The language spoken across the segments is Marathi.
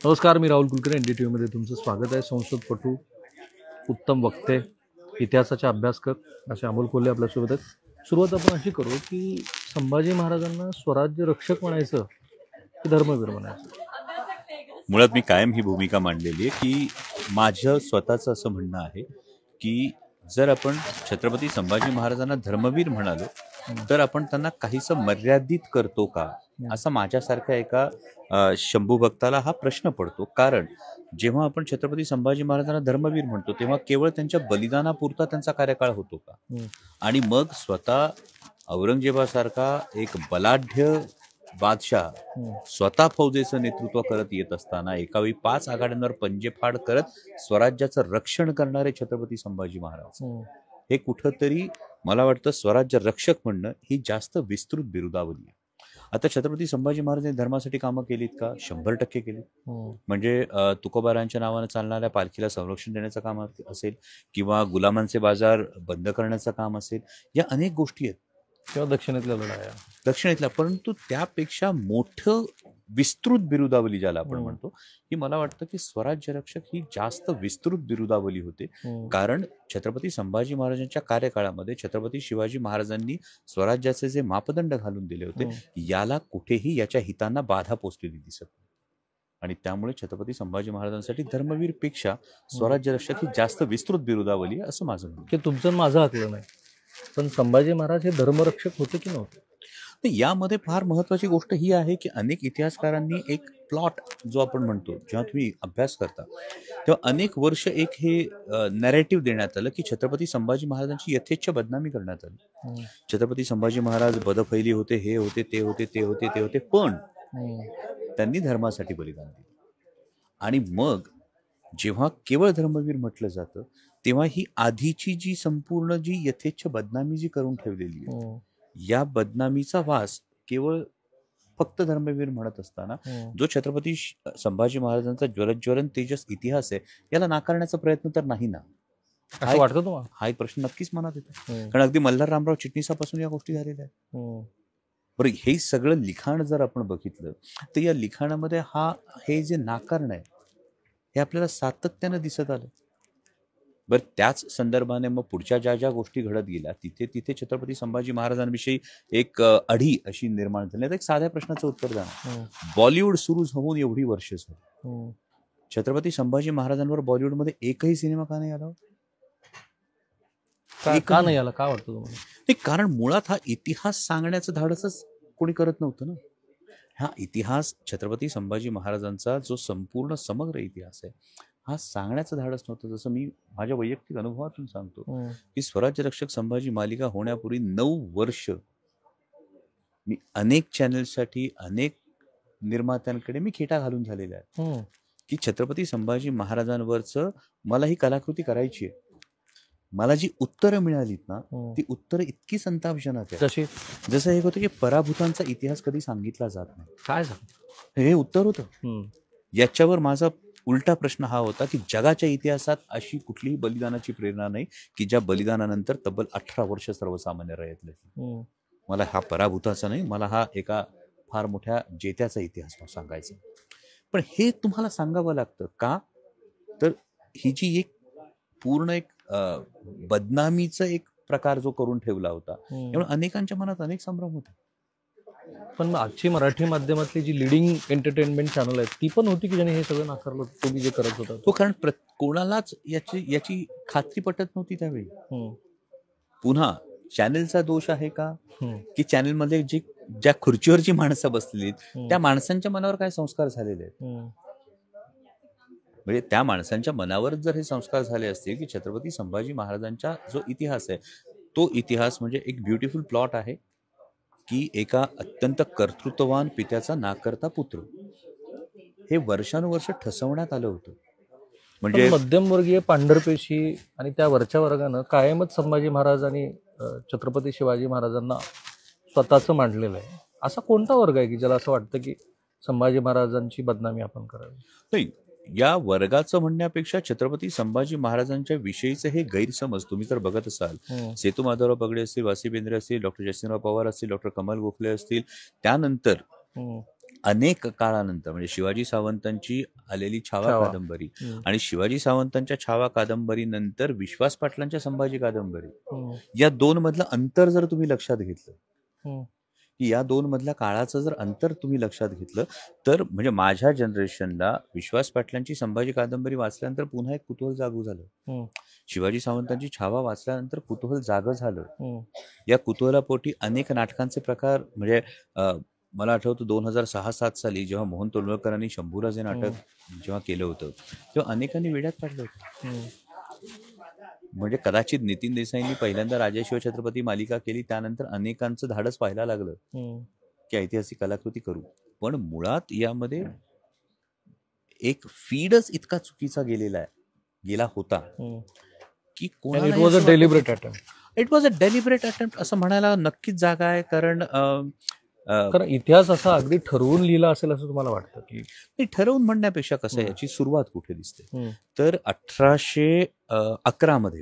नमस्कार, मी राहुल कुलकर्णी. NDTV मध्ये तुमचं स्वागत आहे. संसदपटू, उत्तम वक्ते, इतिहासाचे अभ्यासक असे अमोल कोल्हे आपल्यासोबत आहेत. सुरुवात आपण अशी करू की संभाजी महाराजांना स्वराज्य रक्षक म्हणायचं की धर्मवीर म्हणायचं? मुळात मी कायम ही भूमिका मांडलेली आहे की माझं स्वतःचं असं म्हणणं आहे की जर आपण छत्रपती संभाजी महाराजांना धर्मवीर म्हणालो तर आपण त्यांना काहीसं मर्यादित करतो का, असा माझ्यासारख्या एका शंभू भक्ताला हा प्रश्न पडतो. कारण जेव्हा आपण छत्रपती संभाजी महाराजांना धर्मवीर म्हणतो तेव्हा केवळ त्यांच्या बलिदानापुरता त्यांचा कार्यकाळ होतो का? आणि मग स्वतः औरंगजेबासारखा एक बलाढ्य बादशाह स्वतः फौजेचं नेतृत्व करत येत असताना एकावेळी 5 आघाड्यांवर पंजेफाड करत स्वराज्याचं रक्षण करणारे छत्रपती संभाजी महाराज, हे कुठंतरी मला वाटतं स्वराज्य रक्षक म्हणणं ही जास्त विस्तृत बिरुदावली आहे. आता छत्रपती संभाजी महाराजांनी धर्मासाठी कामं केलीत का? 100% केली. म्हणजे तुकोबारांच्या नावानं चालणाऱ्या पालखीला संरक्षण देण्याचं काम असेल किंवा गुलामांचे बाजार बंद करण्याचं काम असेल, या अनेक गोष्टी आहेत. किंवा दक्षिणेतल्या लढाया, दक्षिणेतल्या, परंतु त्यापेक्षा मोठं विस्तृत बिरुदावली ज्याला आपण म्हणतो, ही मला वाटतं की स्वराज्य रक्षक ही जास्त विस्तृत बिरुदावली होते. कारण छत्रपती संभाजी महाराजांच्या कार्यकाळामध्ये छत्रपती शिवाजी महाराजांनी स्वराज्याचे जे मापदंड घालून दिले होते, याला कुठेही याच्या हितांना बाधा पोचलेली दिसत नाही. आणि त्यामुळे छत्रपती संभाजी महाराजांसाठी धर्मवीर पेक्षा स्वराज्य रक्षक ही जास्त विस्तृत बिरुदावली आहे, असं माझं म्हणणं. की तुमचं माझं ऐकलं नाही, पण संभाजी महाराज हे धर्मरक्षक होते की नव्हते? यामध्ये फार महत्वाची गोष्ट ही आहे की अनेक इतिहासकारांनी एक प्लॉट जो आपण म्हणतो, जेव्हा तुम्ही अभ्यास करता तेव्हा अनेक वर्ष एक हे नॅरेटिव्ह देण्यात आलं की छत्रपती संभाजी महाराजांची यथेच्छ बदनामी करण्यात आली. छत्रपती संभाजी महाराज बदफैली होते, हे होते, ते होते, ते होते, ते होते, पण त्यांनी धर्मासाठी बलिदान दिलं. आणि मग जेव्हा केवळ धर्मवीर म्हटलं जातं तेव्हा ही आधीची जी संपूर्ण जी यथेच्छ बदनामी जी करून ठेवलेली आहे, या बदनामीचा वास केवळ फक्त धर्मवीर म्हणत असताना जो छत्रपती संभाजी महाराजांचा ज्वलज्वलन तेजस इतिहास आहे, याला नाकारण्याचा प्रयत्न तर नाही ना, असं वाटतं तुम्हाला? हा एक प्रश्न नक्कीच मनात येतो. कारण अगदी मल्हार रामराव चिटणीसापासून या गोष्टी झालेल्या आहेत. बरं, हे सगळं लिखाण जर आपण बघितलं तर या लिखाणामध्ये हे जे नाकारण आहे हे आपल्याला सातत्यानं दिसत आलं. बरं, त्याच संदर्भाने मग पुढच्या ज्या ज्या गोष्टी घडत गेल्या तिथे तिथे छत्रपती संभाजी महाराजांविषयी एक अढी अशी निर्माण झाली. आता एक साध्या प्रश्नाचं उत्तर द्या. बॉलिवूड सुरू होऊन एवढी वर्ष झाली, छत्रपती संभाजी महाराजांवर बॉलिवूडमध्ये एकही सिनेमा का नाही आला? का नाही आला? का वाटतं तुम्हाला? नाही, कारण मुळात हा इतिहास सांगण्याचं धाडसच कोणी करत नव्हतं ना. हा इतिहास छत्रपती संभाजी महाराजांचा जो संपूर्ण समग्र इतिहास आहे हा सांगण्याचं धाडस नव्हतं. जसं मी माझ्या वैयक्तिक अनुभवातून सांगतो की स्वराज्य रक्षक संभाजी मालिका होण्यापूर्वी 9 वर्ष मी अनेक चॅनल्ससाठी अनेक निर्मात्यांकडे मी खेटा घालून झालेला आहे की छत्रपती संभाजी महाराजांवरचं मला ही कलाकृती करायची आहे. मला जी उत्तरं मिळालीत ना, ती उत्तरं इतकी संतापजनक आहे. जसं एक होतं की पराभूतांचा इतिहास कधी सांगितला जात नाही. काय सांग, हे उत्तर होतं. याच्यावर माझा उलटा प्रश्न हा होता की जगाच्या इतिहासात अशी कुठलीही बलिदानाची प्रेरणा नाही की ज्या बलिदानानंतर तब्बल 18 वर्ष सर्वसामान्य रयतले. मला हा पराभूताचा नाही, मला हा एका फार मोठ्या जेत्याचा इतिहास सांगायचा. पण हे तुम्हाला सांगावं लागतं का? तर ही जी एक पूर्ण एक बदनामीचा एक प्रकार जो करून ठेवला होता, त्यामुळे अनेकांच्या मनात अनेक संभ्रम होते. पण आजची मराठी माध्यमातली जी लिडिंग एंटरटेनमेंट चॅनल आहेत ती पण होती की ज्याने हे सगळं नाकारलं, तुम्ही जे करत होता तो. कारण कोणालाच याची खात्री पटत नव्हती त्यावेळी. पुन्हा चॅनलचा दोष आहे का की चॅनलमध्ये ज्या खुर्चीवरची माणसं बसलेली त्या माणसांच्या मनावर काय संस्कार झालेले आहेत? म्हणजे त्या माणसांच्या मनावर जर हे संस्कार झाले असतील की छत्रपती संभाजी महाराजांचा जो इतिहास आहे तो इतिहास म्हणजे एक ब्युटिफुल प्लॉट आहे की एका अत्यंत कर्तृत्ववान पित्याचा नाकर्ता पुत्र, हे वर्षानुवर्ष ठसवण्यात आलं होतं. म्हणजे मध्यमवर्गीय पांढरपेशी आणि त्या वरच्या वर्गानं कायमच संभाजी महाराज आणि छत्रपती शिवाजी महाराजांना स्वतःचं मांडलेलं आहे. असा कोणता वर्ग आहे की ज्याला असं वाटतं की संभाजी महाराजांची बदनामी आपण करावी? नाही, या वर्गाचं म्हणण्यापेक्षा छत्रपती संभाजी महाराजांच्या विषयीचे हे गैरसमज तुम्ही जर बघत असाल, सेतू माधवराव पगडे असतील, वासी बेंद्रे असतील, डॉक्टर जयसिंहराव पवार असतील, डॉक्टर कमल गोखले असतील, त्यानंतर अनेक काळानंतर म्हणजे शिवाजी सावंतांची आलेली छावा छावा. कादंबरी आणि शिवाजी सावंतांच्या छावा कादंबरीनंतर विश्वास पाटलांच्या संभाजी कादंबरी, या दोन मधलं अंतर जर तुम्ही लक्षात घेतलं की या दोन मधल्या काळाचं जर अंतर तुम्ही लक्षात घेतलं तर म्हणजे माझ्या जनरेशनला विश्वास पाटलांची संभाजी कादंबरी वाचल्यानंतर पुन्हा एक कुतूहल जागू झालं. शिवाजी सावंतांची छावा वाचल्यानंतर कुतूहल जागं झालं. या कुतूहलापोटी अनेक नाटकांचे प्रकार म्हणजे मला आठवतं 2006-07 साली जेव्हा मोहन तोंडवलकरांनी शंभूराज हे नाटक जेव्हा केलं होतं तेव्हा अनेकांनी वेड्यात काढलं होतं. म्हणजे कदाचित नितीन देसाईंनी पहिल्यांदा राजा शिव छत्रपती मालिका केली, त्यानंतर अनेकांचं धाडस पाहायला लागलं की ऐतिहासिक कलाकृती करू. पण मुळात यामध्ये एक फीडच इतका चुकीचा गेला होता की it was a deliberate attempt. It was a deliberate attempt असं म्हणायला नक्कीच जागा आहे. कारण इतिहास असा अगदी ठरवून लिहिला असेल असं तुम्हाला वाटतं की ठरवून म्हणण्यापेक्षा कसं आहे, याची सुरुवात कुठे दिसते तर 1811 मध्ये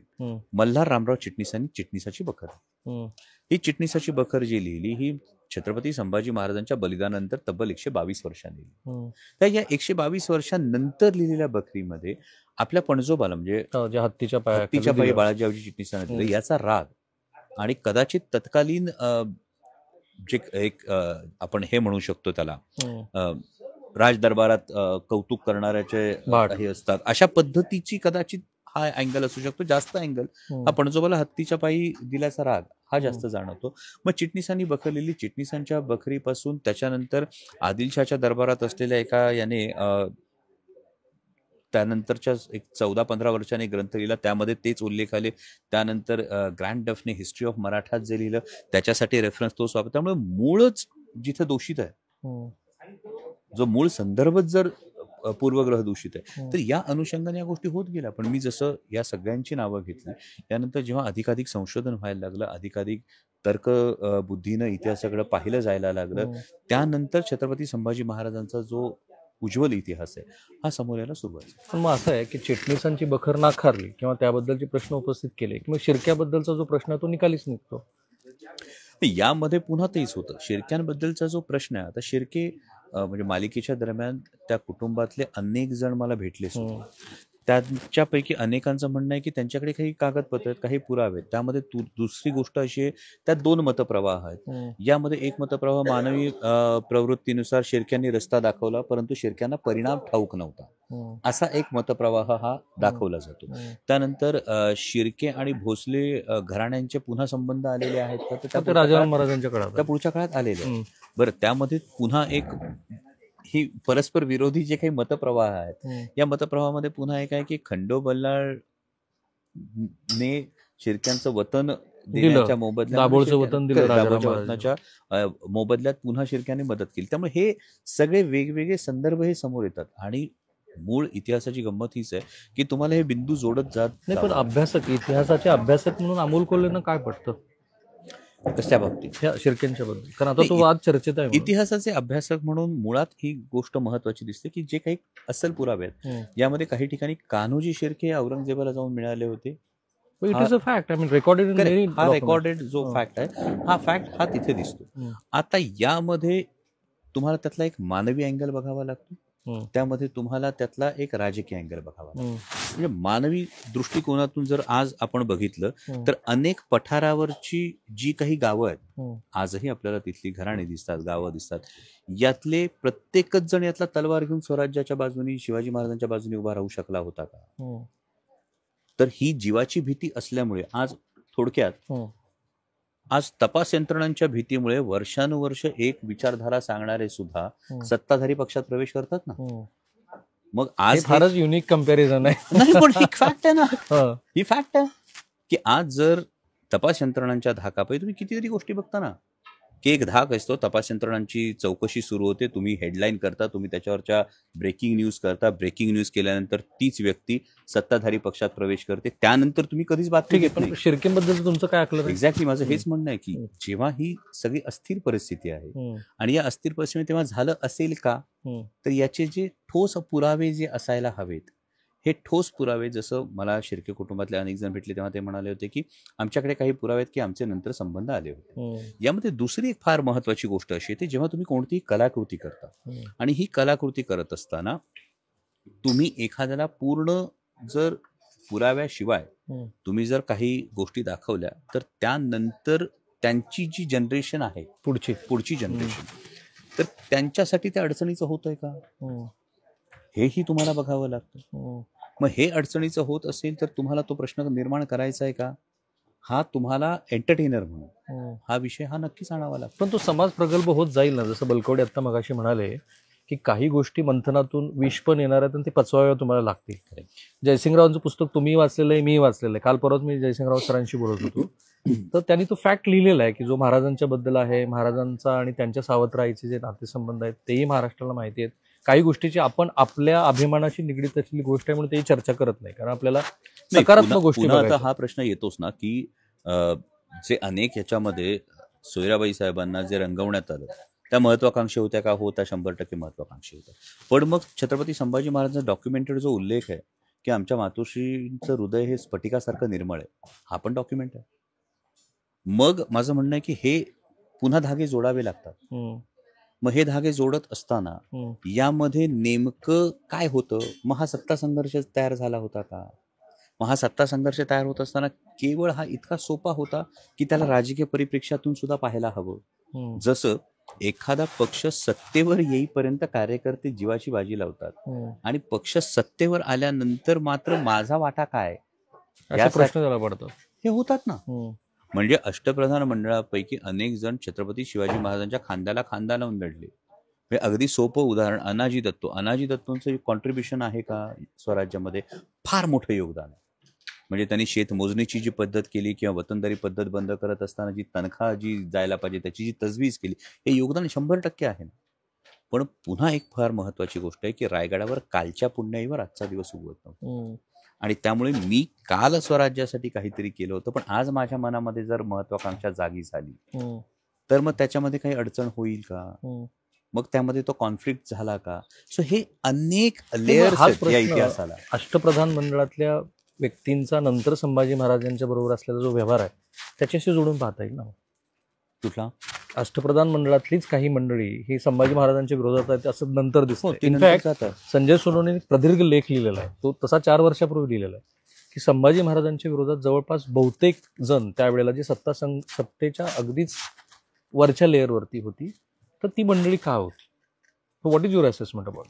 मल्हार रामराव चिटणीसांनी चिटणीसाची बखर, ही चिटणीसाची बखर जी लिहिली ही छत्रपती संभाजी महाराजांच्या बलिदानानंतर तब्बल 122 वर्षांनी लिहिली. तर या 122 वर्षांनंतर लिहिलेल्या बखरीमध्ये आपल्या पणजोबाला म्हणजे हत्तीच्या पायी बाळाजी चिटणीसांना दिलं याचा राग आणि कदाचित तत्कालीन जे एक आपण हे म्हणू शकतो त्याला राजदरबारात कौतुक करणाऱ्याचे काही असतात अशा पद्धतीची कदाचित हा अँगल असू शकतो. जास्त अँगल हा पणजोबाला हत्तीच्या पायी दिल्याचा राग हा जास्त जाणवतो. मग चिटणीसांनी बखरलेली चिटणीसांच्या बखरीपासून त्याच्यानंतर आदिलशाच्या दरबारात असलेल्या एका याने त्यानंतरच्या एक 14-15 वर्षांनी ग्रंथ लिहिला, त्यामध्ये तेच उल्लेख आले. त्यानंतर ग्रँड डफने हिस्ट्री ऑफ मराठात जे लिहिलं त्याच्यासाठी रेफरन्स तोच वापरतो. त्यामुळे मूळच जिथे दूषित आहे, जो मूळ संदर्भच जर पूर्वग्रह दूषित आहे, तर या अनुषंगाने या गोष्टी होत गेल्या. पण मी जसं या सगळ्यांची नावं घेतली त्यानंतर जेव्हा अधिकाधिक संशोधन व्हायला लागलं, अधिकाधिक तर्क बुद्धीनं इतिहासाकडे पाहिलं जायला लागलं, त्यानंतर छत्रपती संभाजी महाराजांचा जो उज्ज्वल इतिहास आहे हा समोर यायला सुरुवात झाली. पण मग असं आहे की चिटणीसांची बखर नाकारली किंवा त्याबद्दलचे प्रश्न उपस्थित केले की मग शिर्क्याबद्दलचा जो प्रश्न आहे तो निकालीच निघतो. यामध्ये पुन्हा तेच होतं. शिर्क्यांबद्दलचा जो प्रश्न आहे, आता शिर्के म्हणजे मालिकेच्या दरम्यान त्या कुटुंबातले अनेक जण मला भेटले सुद्धा. त्यांच्यापैकी अनेकांचं म्हणणं आहे की त्यांच्याकडे काही कागदपत्र आहेत, काही पुरावे आहेत. त्यामध्ये दुसरी गोष्ट अशी आहे, त्यात 2 मतप्रवाह आहेत. यामध्ये एक मतप्रवाह मानवी प्रवृत्तीनुसार शिर्क्यांनी रस्ता दाखवला परंतु शिर्क्यांना परिणाम ठाऊक नव्हता असा एक मतप्रवाह हा दाखवला जातो. त्यानंतर शिर्के आणि भोसले घराण्यांचे पुन्हा संबंध आलेले आहेत का, तर राजाराम महाराजांच्या काळात, त्या पुढच्या काळात आलेले. बरं, त्यामध्ये पुन्हा एक ही परस्पर विरोधी जे काही मतप्रवाह आहेत, या मतप्रवाहामध्ये पुन्हा एक आहे की खंडोबल्लाळ ने शिर्क्यांचं वतन देण्याच्या मोबदल्यात पुन्हा शिर्क्यांनी मदत केली. त्यामुळे हे सगळे वेगवेगळे संदर्भ हे समोर येतात आणि मूळ इतिहासाची गंमत हीच आहे की तुम्हाला हे बिंदू जोडत जात नाही. पण अभ्यासक, इतिहासाचे अभ्यासक म्हणून अमोल कोल्हेंना काय पडतं कसल्या बाबतीत शिर्क्यांच्या बद्दल? कारण आता तो वाद चर्चेत आहे. इतिहासाचे अभ्यासक म्हणून मुळात ही गोष्ट महत्वाची दिसते की जे काही असल पुरावे आहेत यामध्ये काही ठिकाणी कान्होजी शिर्के औरंगजेबाला जाऊन मिळाले होते. It is a fact. I mean recorded. हा रेकॉर्डेड जो फॅक्ट आहे, हा फॅक्ट हा तिथे दिसतो. आता यामध्ये तुम्हाला त्यातला एक मानवी अँगल बघावा लागतो, त्यामध्ये तुम्हाला त्यातला एक राजकीय अँगल बघावा लागतो. म्हणजे मानवी दृष्टिकोनातून जर आज आपण बघितलं तर अनेक पठारावरची जी काही गावं आहेत, आजही आपल्याला तिथली घराणी दिसतात, गावं दिसतात. यातले प्रत्येकच जण यातला तलवार घेऊन स्वराज्याच्या बाजूनी, शिवाजी महाराजांच्या बाजूने उभा राहू शकला होता का? तर ही जीवाची भीती असल्यामुळे आज थोडक्यात आज तपास यंत्रणांच्या भीतीमुळे वर्षानुवर्ष एक विचारधारा सांगणारे सुद्धा सत्ताधारी पक्षात प्रवेश करतात ना. मग आज फारच युनिक कंपॅरिझन आहे. नाही, पण ही फॅक्ट आहे ना. ही फॅक्ट आहे की आज जर तपास यंत्रणांच्या धाकापायी तुम्ही कितीतरी गोष्टी बघता ना, की एक धाक असतो, तपास यंत्रणांची चौकशी सुरू होते, तुम्ही हेडलाईन करता, तुम्ही त्याच्यावरच्या ब्रेकिंग न्यूज करता, ब्रेकिंग न्यूज केल्यानंतर तीच व्यक्ती सत्ताधारी पक्षात प्रवेश करते, त्यानंतर तुम्ही कधीच बातमी घेत नाही. शिर्केबद्दल तुमचं काय आकलन? एक्झॅक्टली, माझं हेच म्हणणं आहे की जेव्हा ही सगळी अस्थिर परिस्थिती आहे आणि या अस्थिर परिस्थिती तेव्हा झालं असेल का, तर याचे जे ठोस पुरावे जे असायला हवेत हे ठोस पुरावे, जसं मला शिर्के कुटुंबातले अनेक जण भेटले तेव्हा ते म्हणाले होते की आमच्याकडे काही पुरावे आहेत की आमचे नंतर संबंध आले होते. यामध्ये दुसरी एक फार महत्वाची गोष्ट अशी येते, जेव्हा तुम्ही कोणतीही कलाकृती करता आणि ही कलाकृती करत असताना तुम्ही एखाद्याला पूर्ण जर पुराव्याशिवाय तुम्ही जर काही गोष्टी दाखवल्या तर त्यानंतर त्यांची जी जनरेशन आहे, पुढची जनरेशन, तर त्यांच्यासाठी त्या अडचणीचं होतंय का, हेही तुम्हाला बघावं लागतं. मग हे अडचणीचं होत असेल तर तुम्हाला तो प्रश्न निर्माण करायचा आहे का, हा तुम्हाला एंटरटेनर म्हणून हा विषय हा नक्कीच आणावा लागतो. पण तो समाज प्रगल्भ होत जाईल ना, जसं बलकवडे आत्ता मगाशी म्हणाले की काही गोष्टी मंथनातून विष पण येणार आहेत आणि ते पचवाव्या तुम्हाला लागतील. जयसिंगरावांचं पुस्तक तुम्ही वाचलेलं आहे, मी वाचलेलं आहे. काल परत मी जयसिंगराव सरांशी बोलत होतो, तर त्यांनी तो फॅक्ट लिहिलेला आहे की जो महाराजांच्या बद्दल आहे, महाराजांचा आणि त्यांच्या सावत्राईचे जे नातेसंबंध आहेत तेही महाराष्ट्राला माहिती आहेत. काही गोष्टीची आपण आपल्या अभिमानाशी निगडीत असलेली गोष्ट आहे म्हणून तेही चर्चा करत नाही, कारण आपल्याला सकारात्मक गोष्टी पुन्हा आता बघायच्या. हा प्रश्न येतोच ना की जे अनेक याच्यामध्ये सोयराबाई साहेबांना जे रंगवण्यात आलं त्या महत्वाकांक्षी होत्या का, होत्या 100% महत्वाकांक्षी होत्या. पण मग छत्रपती संभाजी महाराजांचा डॉक्युमेंटेड जो उल्लेख आहे की आमच्या मातोश्रींचं हृदय हे स्फटिकासारखं निर्मळ आहे, हा पण डॉक्युमेंट आहे. मग माझं म्हणणं आहे की हे पुन्हा धागे जोडावे लागतात. मग हे धागे जोडत असताना यामध्ये नेमकं काय होतं, मग हा सत्ता संघर्ष तयार झाला होता का, मग हा सत्ता संघर्ष तयार होत असताना केवळ हा इतका सोपा होता की त्याला राजकीय परिप्रेक्ष्यातून सुद्धा पाहायला हवं. जसं एखादा पक्ष सत्तेवर येईपर्यंत कार्यकर्ते जीवाची बाजी लावतात आणि पक्ष सत्तेवर आल्यानंतर मात्र माझा वाटा काय, असे प्रश्न त्याला पडतात. हे होतात ना. म्हणजे अष्टप्रधान मंडळापैकी अनेक जण छत्रपती शिवाजी महाराजांच्या खांद्याला खांदा लावून लढले. हे अगदी सोपं उदाहरण अनाजी दत्तोंचं कॉन्ट्रीब्युशन आहे का स्वराज्यामध्ये, फार मोठं योगदान आहे. म्हणजे त्यांनी शेतमोजणीची जी पद्धत केली किंवा वतनदारी पद्धत बंद करत असताना जी तनखा जी जायला पाहिजे त्याची जी तजवीज केली, हे योगदान 100% आहे. पण पुन्हा एक फार महत्वाची गोष्ट आहे की रायगडावर कालच्या पुण्याईवर आजचा दिवस उगवत नव्हता. आणि त्यामुळे मी काल स्वराज्यासाठी काहीतरी केलं होतं, पण आज माझ्या मनामध्ये जर महत्वाकांक्षा जागी झाली तर मग त्याच्यामध्ये काही अडचण होईल का, मग त्यामध्ये तो कॉन्फ्लिक्ट झाला का. सो हे अनेक लेयर्स या इतिहासाला. अष्टप्रधान मंडळातल्या व्यक्तींचा नंतर संभाजी महाराजांच्या बरोबर असलेला जो व्यवहार आहे त्याच्याशी जोडून पाहता येईल ना. कुठला? अष्टप्रधान मंडळातलीच काही मंडळी ही संभाजी महाराजांच्या विरोधात आहेत असं नंतर दिसतं. इनफॅक्ट संजय सोनवणे प्रदीर्घ लेख लिहिलेला आहे, तो तसा 4 वर्षापूर्वी लिहिलेला आहे की संभाजी महाराजांच्या विरोधात जवळपास बहुतेक जण त्यावेळेला जी सत्तेच्या अगदीच वरच्या लेअरवरती होती, तर ती मंडळी का होती. What is your assessment about?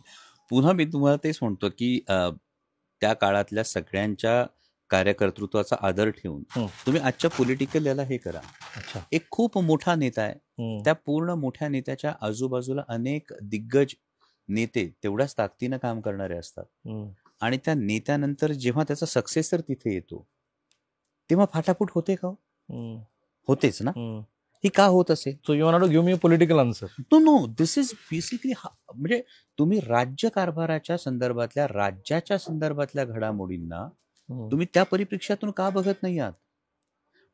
पुन्हा मी तुम्हाला तेच म्हणतो की त्या काळातल्या सगळ्यांच्या कार्यकर्तृत्वाचा आदर ठेवून तुम्ही आजच्या पॉलिटिकल याला हे करा. एक खूप मोठा नेता आहे, त्या पूर्ण मोठ्या नेत्याच्या आजूबाजूला अनेक दिग्गज नेते तेवढ्याच ताकदीनं काम करणारे असतात आणि त्या नेत्यानंतर जेव्हा त्याचा सक्सेसर तिथे येतो तेव्हा फाटाफूट होते का? होतेच ना. ही का होत असेल? So you want to give me a political answer? No, this is basically म्हणजे तुम्ही राज्य कारभाराच्या संदर्भातल्या राज्याच्या संदर्भातल्या घडामोडींना तुम्ही त्या परिप्रेक्ष्यातून का बघत नाही आहात?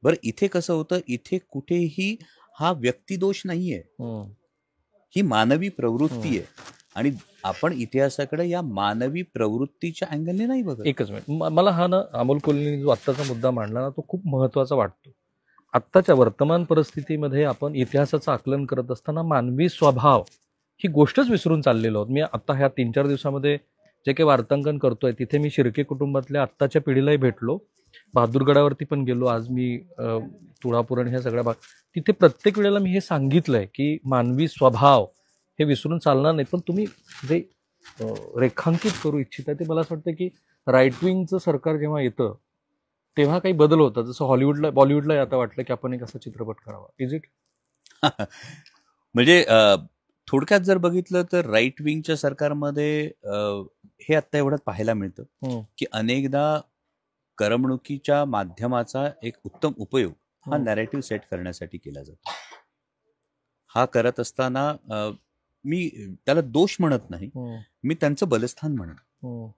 बरं, इथे कसं होतं, इथे कुठेही हा व्यक्तिदोष नाहीये, ही मानवी प्रवृत्ती आहे आणि आपण इतिहासाकडे या मानवी प्रवृत्तीच्या अँगलने नाही बघत. एकच मिनिट, मला हा ना अमोल कोल्हेंनी जो आत्ताचा मुद्दा मांडला ना तो खूप महत्वाचा वाटतो. आत्ताच्या वर्तमान परिस्थितीमध्ये आपण इतिहासाचं आकलन करत असताना मानवी स्वभाव ही गोष्टच विसरून चाललेलो आहोत. मी आता ह्या 3-4 दिवसामध्ये जे काही वार्तांकन करतोय तिथे मी शिर्के कुटुंबातल्या आत्ताच्या पिढीलाही भेटलो, बहादूरगडावरती पण गेलो, आज मी तुळापुरण ह्या सगळ्या भाग, तिथे प्रत्येक वेळेला मी हे सांगितलंय की मानवी स्वभाव हे विसरून चालणार नाही. पण तुम्ही जे रेखांकित करू इच्छिता ते मला असं वाटतं की राईट विंगचं सरकार जेव्हा येतं तेव्हा काही बदल होतात. जसं हॉलिवूडला बॉलिवूडला आता वाटलं की आपण एक असा चित्रपट करावा. Is it? म्हणजे थोडक्यात जर बघितलं तर राईट विंगच्या सरकारमध्ये हे आत्ता एवढं पाहायला मिळतं की अनेकदा करमणुकीच्या माध्यमाचा एक उत्तम उपयोग हा नॅरेटिव्ह सेट करण्यासाठी केला जातो. हा करत असताना मी त्याला दोष म्हणत नाही, मी त्यांचं बलस्थान म्हणत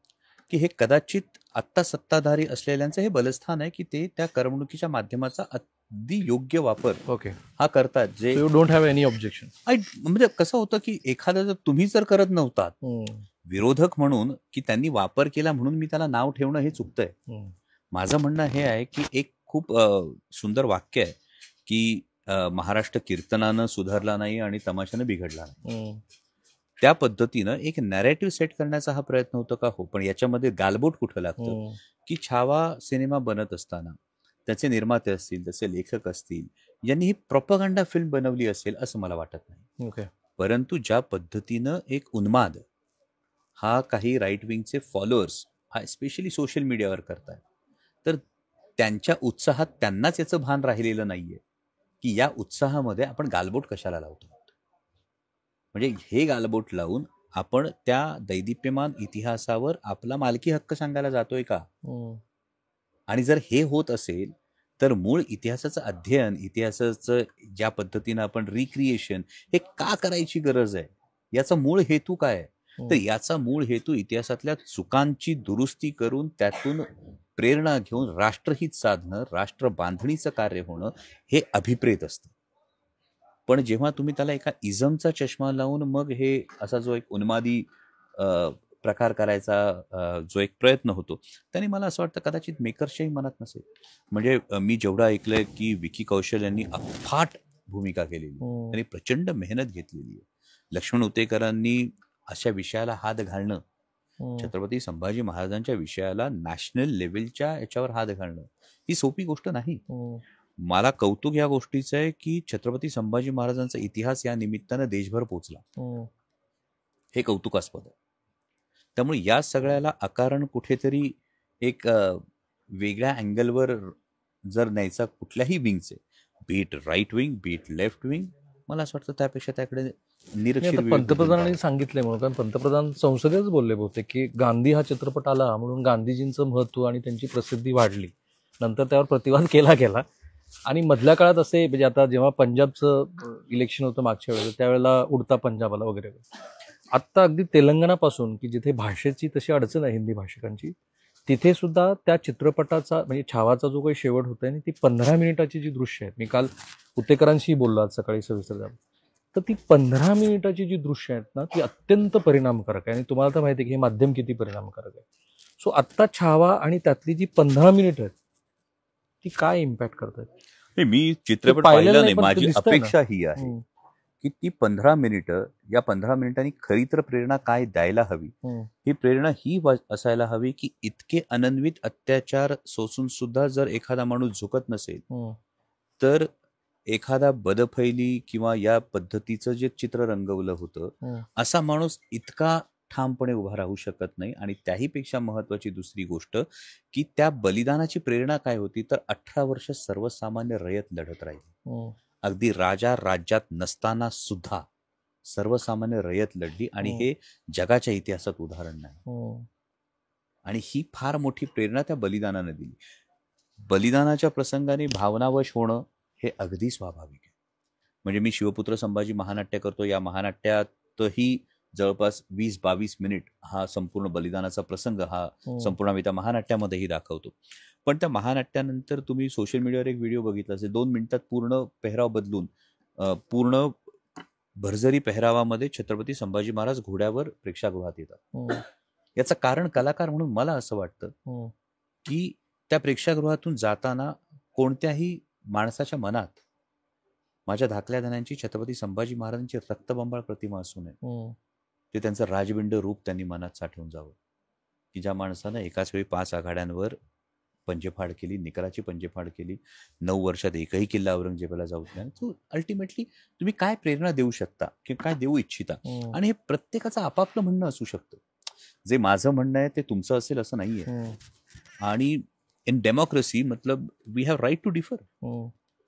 की हे कदाचित आत्ता सत्ताधारी असलेल्यांचं हे बलस्थान आहे की ते त्या करमणुकीच्या माध्यमाचा अगदी योग्य वापर हा करतात. जे you don't have any objection. म्हणजे कसं होतं की एखादा जर तुम्ही जर करत नव्हतात, विरोधक म्हणून की त्यांनी वापर केला म्हणून मी त्याला नाव ठेवणं हे चुकतंय. माझं म्हणणं हे आहे की एक खूप सुंदर वाक्य आहे की महाराष्ट्र कीर्तनानं सुधारला नाही आणि तमाशानं बिघडला नाही. त्या पद्धतीनं एक नॅरेटिव्ह सेट करण्याचा हा प्रयत्न होतो का? हो. पण याच्यामध्ये गालबोट कुठं लागतं की छावा सिनेमा बनत असताना त्याचे निर्माते असतील, त्याचे लेखक असतील, यांनी ही प्रोपगंडा फिल्म बनवली असेल असं मला वाटत नाही. परंतु ज्या पद्धतीनं एक उन्माद हा काही राईट विंगचे फॉलोअर्स हा स्पेशली सोशल मीडियावर करतायत, तर त्यांच्या उत्साहात त्यांनाच याचं भान राहिलेलं नाहीये की या उत्साहामध्ये आपण गालबोट कशाला लावतो. म्हणजे हे गालबोट लावून आपण त्या दैदिप्यमान इतिहासावर आपला मालकी हक्क सांगायला जातोय का? आणि जर हे होत असेल तर मूळ इतिहासाचं अध्ययन, इतिहासाचं ज्या पद्धतीनं आपण रिक्रिएशन हे का करायची गरज आहे, याचा मूळ हेतू काय आहे? तर याचा मूळ हेतू इतिहासातल्या चुकांची दुरुस्ती करून त्यातून प्रेरणा घेऊन राष्ट्रहित साधणं, राष्ट्र बांधणीचं कार्य होणं हे अभिप्रेत असतं. पण जेव्हा तुम्ही त्याला एका इझमचा चष्मा लावून मग हे असा जो एक उन्मादी प्रकार करायचा जो एक प्रयत्न होतो, त्याने मला असं वाटतं कदाचित मेकर्सच्याही मनात नसेल. म्हणजे मी जेवढं ऐकलंय की विकी कौशल यांनी अफाट भूमिका केलेली, त्यांनी प्रचंड मेहनत घेतलेली आहे. लक्ष्मण उतेकरांनी अशा विषयाला हात घालणं, छत्रपती संभाजी महाराजांच्या विषयाला नॅशनल लेवलच्या याच्यावर हात घालणं ही सोपी गोष्ट नाही. मला कौतुक या गोष्टीचं आहे की छत्रपती संभाजी महाराजांचा इतिहास या निमित्तानं देशभर पोचला, हे कौतुकास्पद आहे. त्यामुळे या सगळ्याला अकारण कुठेतरी एक वेगळ्या अँगलवर जर न्यायचा कुठल्याही विंगचे, be it right wing, be it left wing, मला असं वाटतं त्यापेक्षा त्याकडे निरीक्षण पंतप्रधानांनी सांगितलंय म्हणून. कारण पंतप्रधान संसदेतच बोलले होते की गांधी हा चित्रपट आला म्हणून गांधीजींचं महत्व आणि त्यांची प्रसिद्धी वाढली. नंतर त्यावर प्रतिवाद केला गेला आणि मधल्या काळात असे म्हणजे आता जेव्हा पंजाबचं इलेक्शन होतं मागच्या वेळेला, त्यावेळेला उडता पंजाब आला वगैरे. आत्ता अगदी तेलंगणापासून की जिथे भाषेची तशी अडचण आहे हिंदी भाषिकांची, तिथे सुद्धा त्या चित्रपटाचा म्हणजे छावाचा जो काही शेवट होतोय आणि ती 15 मिनिटाची जी दृश्य आहेत, मी काल उतेकरांशी बोललो आज सकाळी सविस्तर झालं, तर ती 15 मिनिटाची जी दृश्य आहेत ना, ती अत्यंत परिणामकारक आहे. आणि तुम्हाला तर माहिती आहे की हे माध्यम किती परिणामकारक आहे. सो आत्ता छावा आणि त्यातली जी 15 मिनिट आहेत ती काय इम्पॅक्ट करतात? मी चित्रपट पाहिला नाही, माझी अपेक्षा ही आहे की ती 15 मिनिटं, या 15 मिनिटांनी खरी तर प्रेरणा काय द्यायला हवी, ही प्रेरणा ही असायला हवी की इतके अनन्वित अत्याचार सोसून सुद्धा जर एखादा माणूस झुकत नसेल, तर एखादा बदफैली किंवा या पद्धतीचं जे चित्र रंगवलं होतं, असा माणूस इतका ठामपणे उभा राहू शकत नाही. आणि त्याहीपेक्षा महत्वाची दुसरी गोष्ट की त्या बलिदानाची प्रेरणा काय होती, तर 18 वर्ष सर्वसामान्य रयत लढत राहिली. अगदी राजा राज्यात नसताना सुद्धा सर्वसामान्य रयत लढली आणि हे जगाच्या इतिहासात उदाहरण नाही. आणि ही फार मोठी प्रेरणा त्या बलिदानाने दिली. बलिदानाच्या प्रसंगाने भावनावश होणं हे अगदी स्वाभाविक आहे. म्हणजे मी शिवपुत्र संभाजी महानाट्य करतो, या महानाट्यातही जवळपास 20-22 मिनिट हा संपूर्ण बलिदानाचा प्रसंग हा संपूर्ण आम्ही त्या महानाट्यामध्येही दाखवतो. पण त्या महानाट्यानंतर तुम्ही सोशल मीडियावर एक व्हिडिओ बघितला असेल, 2 मिनिटात पूर्ण पेहराव बदलून पूर्ण भरजरी पेहरावामध्ये छत्रपती संभाजी महाराज घोड्यावर प्रेक्षागृहात येतात. याचं कारण कलाकार म्हणून मला असं वाटतं की त्या प्रेक्षागृहातून जाताना कोणत्याही माणसाच्या मनात माझ्या धाकल्या धन्यांची छत्रपती संभाजी महाराजांची रक्तबंबाळ प्रतिमा असू नये, ते त्यांचं राजबिंड रूप त्यांनी मनात साठवून जावं. की ज्या माणसानं एकाच वेळी 5 आघाड्यांवर पंजेफाड केली, निकराची पंजेफाड केली, 9 वर्षात एकही किल्ला औरंगजेबाला जाऊ दिला नाही. तो अल्टिमेटली तुम्ही काय प्रेरणा देऊ शकता किंवा काय देऊ इच्छिता, आणि हे प्रत्येकाचं आपापलं म्हणणं असू शकतं. जे माझं म्हणणं आहे ते तुमचं असेल असं नाहीये. आणि इन डेमोक्रेसी मतलब we have right to differ.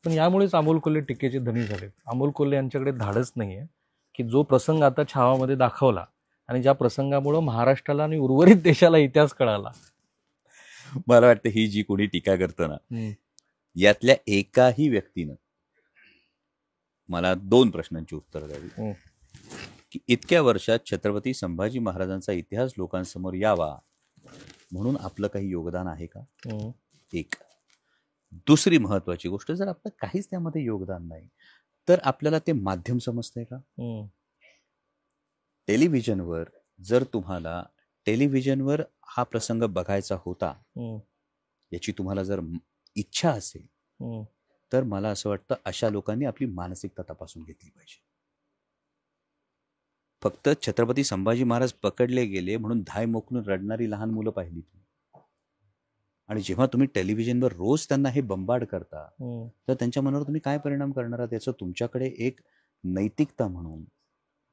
पण यामुळेच अमोल कोल्हे टीकेचे धनी झाले. अमोल कोल्हे यांच्याकडे धाडच नाहीये की जो प्रसंग आता छावामध्ये दाखवला आणि ज्या प्रसंगामुळे महाराष्ट्राला आणि उर्वरित देशाला इतिहास कळाला. मला वाटतं ही जी कोणी टीका करतं ना, यातल्या एकाही व्यक्तीनं मला 2 प्रश्नांची उत्तर द्यावी. की इतक्या वर्षात छत्रपती संभाजी महाराजांचा इतिहास लोकांसमोर यावा म्हणून आपलं काही योगदान आहे का? एक. दुसरी महत्वाची गोष्ट, जर आपलं काहीच त्यामध्ये योगदान नाही तर आपल्याला ते माध्यम समजतंय का? टेलिव्हिजनवर जर तुम्हाला टेलिव्हिजनवर हा प्रसंग बघायचा होता, याची तुम्हाला जर इच्छा असेल, तर मला असं वाटतं अशा लोकांनी आपली मानसिकता तपासून घेतली पाहिजे. फक्त छत्रपती संभाजी महाराज पकडले गेले म्हणून धाय मोकळून रडणारी लहान मुलं पाहिली तुम्ही. आणि जेव्हा तुम्ही टेलिव्हिजनवर रोज त्यांना हे बंबाड करता, तर त्यांच्या मनावर तुम्ही काय परिणाम करणार आहात याचं तुमच्याकडे एक नैतिकता म्हणून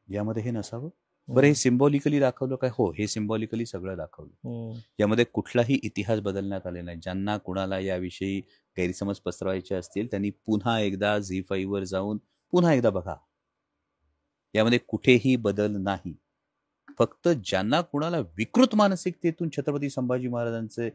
यामध्ये हे नसावं. बरं, हे सिम्बॉलिकली दाखवलं काय? हो, हे सिम्बॉलिकली सगळं दाखवलं. यामध्ये कुठलाही इतिहास बदलण्यात आले नाही. ज्यांना कुणाला याविषयी गैरसमज पसरवायचे असतील त्यांनी पुन्हा एकदा झी5 वर जाऊन पुन्हा एकदा बघा. यामध्ये कुठेही बदल नाही. फक्त ज्यांना कुणाला विकृत मानसिकतेतून छत्रपती संभाजी महाराजांचे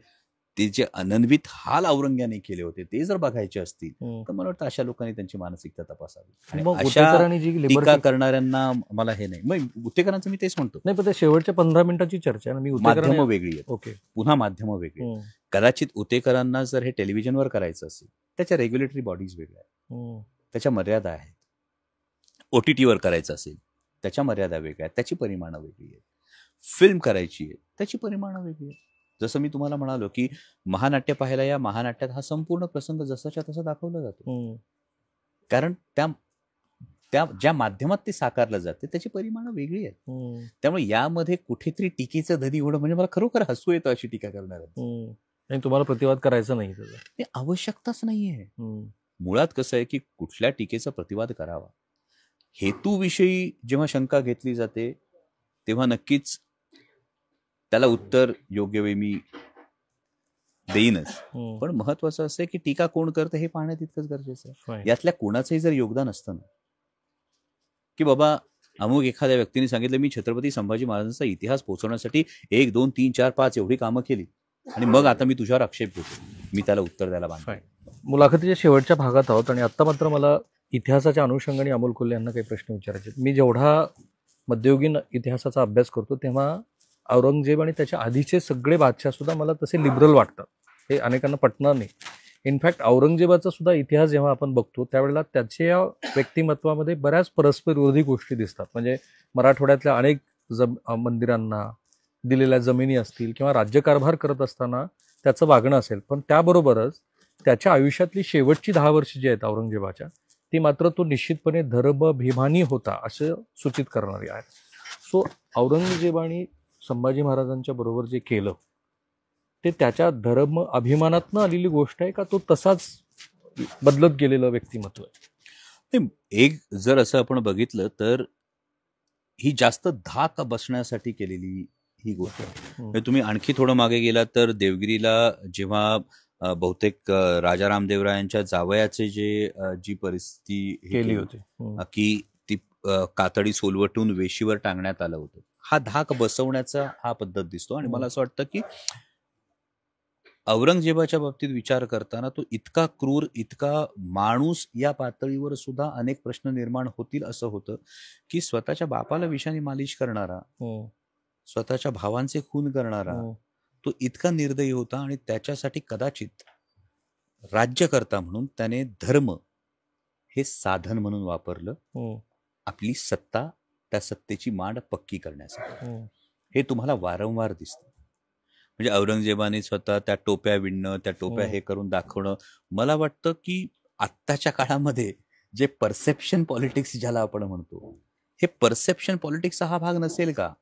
ते जे अनन्वित हाल औरंग्याने केले होते ते जर बघायचे असतील, तर मला वाटतं अशा लोकांनी त्यांची मानसिकता तपासावी. आणि मग अशा उतेकरांनी जी टीका लिबर्टी करणाऱ्यांना मला हे नाही. मग उतेकरांचं मी तेच म्हणतो, नाही, पण ते शेवटच्या 15 मिनिटाची चर्चा आहे ना. मी माध्यमं उतेकरांनी वेगळी आहेत, ओके. पुन्हा माध्यमं वेगळी आहेत. कदाचित उतेकरांना जर हे टेलिव्हिजनवर करायचं असेल, त्याच्या रेग्युलेटरी बॉडीज वेगळ्या आहेत, त्याच्या मर्यादा आहेत. OTTवर करायचं असेल, त्याच्या मर्यादा वेगळ्या आहेत, त्याची परिमाणं वेगळी आहेत. फिल्म करायची आहे, त्याची परिमाणं वेगळी आहेत. जसं मी तुम्हाला म्हणालो की महानाट्य पाहायला या महानाट्यात हा संपूर्ण प्रसंग जसाच्या तसा दाखवला जातो. कारण त्या त्या ज्या माध्यमात ते साकारलं जाते त्याची परिमाणं वेगळी आहेत. त्यामुळे यामध्ये कुठेतरी टीकेचं धनी होणं म्हणजे मला खरोखर हसू येतं अशी टीका करणाऱ्यांचं. आणि तुम्हाला प्रतिवाद करायचा नाही त्याचा. हे आवश्यकताच नाहीये. मुळात कसं आहे की कुठल्या टीकेचा प्रतिवाद करावा, हेतूविषयी जेव्हा शंका घेतली जाते तेव्हा नक्कीच त्याला उत्तर योग्य वेळी मी देईनच. पण महत्वाचं असं आहे की टीका कोण करतं हे पाहणं तितकंच गरजेचं आहे. यातल्या कोणाचंही जर योगदान असतं ना, की बाबा अमुक एखाद्या व्यक्तीने सांगितलं मी छत्रपती संभाजी महाराजांचा इतिहास पोहोचवण्यासाठी 1, 2, 3, 4, 5 एवढी कामं केली आणि मग आता मी तुझ्यावर आक्षेप घेतो, मी त्याला उत्तर द्यायला बांधतो. मुलाखतीच्या शेवटच्या भागात आहोत आणि आत्ता मात्र मला इतिहासाच्या अनुषंगाने अमोल कोल्हे यांना काही प्रश्न विचारायचे. मी जेवढा मध्ययुगीन इतिहासाचा अभ्यास करतो तेव्हा औरंगजेब आणि त्याच्या आधीचे सगळे बादशाह सुद्धा मला तसे लिबरल वाटतात. हे अनेकांना पटणार नाही. इनफॅक्ट औरंगजेबाचा सुद्धा इतिहास जेव्हा आपण बघतो त्यावेळेला त्याच्या व्यक्तिमत्वामध्ये बऱ्याच परस्पर विरोधी गोष्टी दिसतात. म्हणजे मराठवाड्यातल्या अनेक मंदिरांना दिलेल्या जमिनी असतील किंवा राज्यकारभार करत असताना त्याचं वागणं असेल, पण त्याबरोबरच त्याच्या आयुष्यातली शेवटची 10 वर्ष जी आहेत औरंगजेबाच्या, ती मात्र तो निश्चितपणे धर्मभिमानी होता असं सूचित करणारी आहेत. सो औरंगजेबाने संभाजी महाराजांच्या बरोबर जे केलं ते त्याच्या धर्म अभिमानातनं आलेली गोष्ट आहे का तो तसाच बदलत गेलेलं व्यक्तिमत्व आहे? एक जर असं आपण बघितलं तर ही जास्त धाक बसण्यासाठी केलेली ही गोष्ट आहे. तुम्ही आणखी थोडं मागे गेला तर देवगिरीला जेव्हा बहुतेक राजा रामदेवरायांच्या जावयाचे जी परिस्थिती केली होती की ती कातडी सोलवटून वेशीवर टांगण्यात आलं होतं, हा धाक बसवण्याचा हा पद्धत दिसतो. आणि मला असं वाटतं की औरंगजेबाच्या बाबतीत विचार करताना तो इतका क्रूर, इतका माणूस या पातळीवर सुद्धा अनेक प्रश्न निर्माण होतील असं होतं की स्वतःच्या बापाला विषाने मालिश करणारा, स्वतःच्या भावांचे खून करणारा तो इतका निर्दयी होता. आणि त्याच्यासाठी कदाचित राज्यकर्ता म्हणून त्याने धर्म हे साधन म्हणून वापरलं, आपली सत्ता, त्या सत्तेची मांड पक्की करण्यासाठी. हे तुम्हाला वारंवार दिसतं. म्हणजे औरंगजेबाने स्वतः त्या टोप्या विणणं, त्या टोप्या हे करून दाखवणं. मला वाटतं की आत्ताच्या काळामध्ये जे परसेप्शन पॉलिटिक्स ज्याला आपण म्हणतो, हे परसेप्शन पॉलिटिक्सचा हा भाग नसेल का,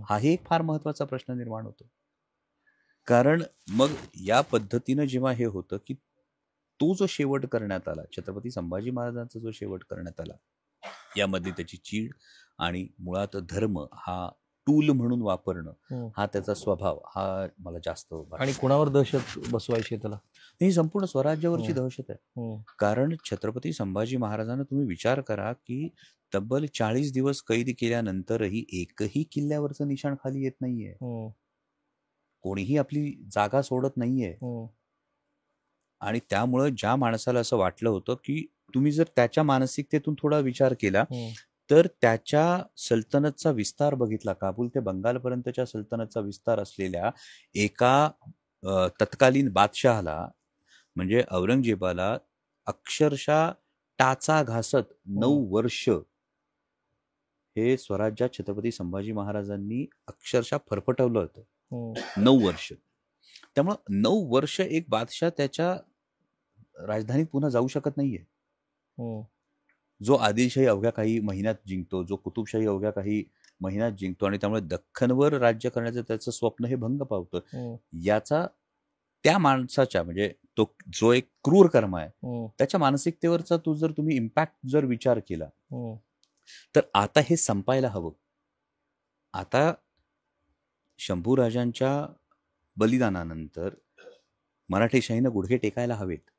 हाही एक फार महत्वाचा प्रश्न निर्माण होतो. कारण मग या पद्धतीनं जेव्हा हे होतं की तो जो शेवट करण्यात आला, छत्रपती संभाजी महाराजांचा जो शेवट करण्यात आला, यामध्ये त्याची चीड आणि मुळात धर्म हा टूल म्हणून वापरणं हा त्याचा स्वभाव हा मला जास्त. आणि कुणावर दहशत बसवायची त्याला? ही संपूर्ण स्वराज्यावरची दहशत आहे. कारण छत्रपती संभाजी महाराजांना तुम्ही विचार करा की तब्बल 40 दिवस कैद केल्यानंतरही एकही किल्ल्यावरचं निशाण खाली येत नाहीये. कोणीही आपली जागा सोडत नाहीये. आणि त्यामुळं ज्या माणसाला असं वाटलं होतं की तुम्ही जर त्याच्या मानसिकतेतून थोडा विचार केला तर त्याच्या सल्तनतचा विस्तार बघितला, काबूल ते बंगालपर्यंतच्या सल्तनतचा विस्तार असलेल्या एका तत्कालीन बादशहाला म्हणजे औरंगजेबाला अक्षरशः टाचा घासत 9 वर्ष हे स्वराज्यात छत्रपती संभाजी महाराजांनी अक्षरशः फरफटवलं होतं. हम्म. 9 वर्ष. त्यामुळं 9 वर्ष एक बादशाह त्याच्या राजधानीत पुन्हा जाऊ शकत नाहीये. हम्म. जो आदिलशाही अवघ्या काही महिन्यात जिंकतो, जो कुतुबशाही अवघ्या काही महिन्यात जिंकतो आणि त्यामुळे दख्खनवर राज्य करण्याचं त्याचं स्वप्न हे भंग पावतं. हम्म. याचा त्या माणसाच्या म्हणजे तो जो एक क्रूर कर्म आहे हम्म. त्याच्या मानसिकतेवरचा जर तुम्ही इम्पॅक्ट जर विचार केला हम्म. तर आता हे संपायला हवं. आता शंभूराजांच्या बलिदानानंतर मराठेशाहीनं गुडघे टेकायला हवेत.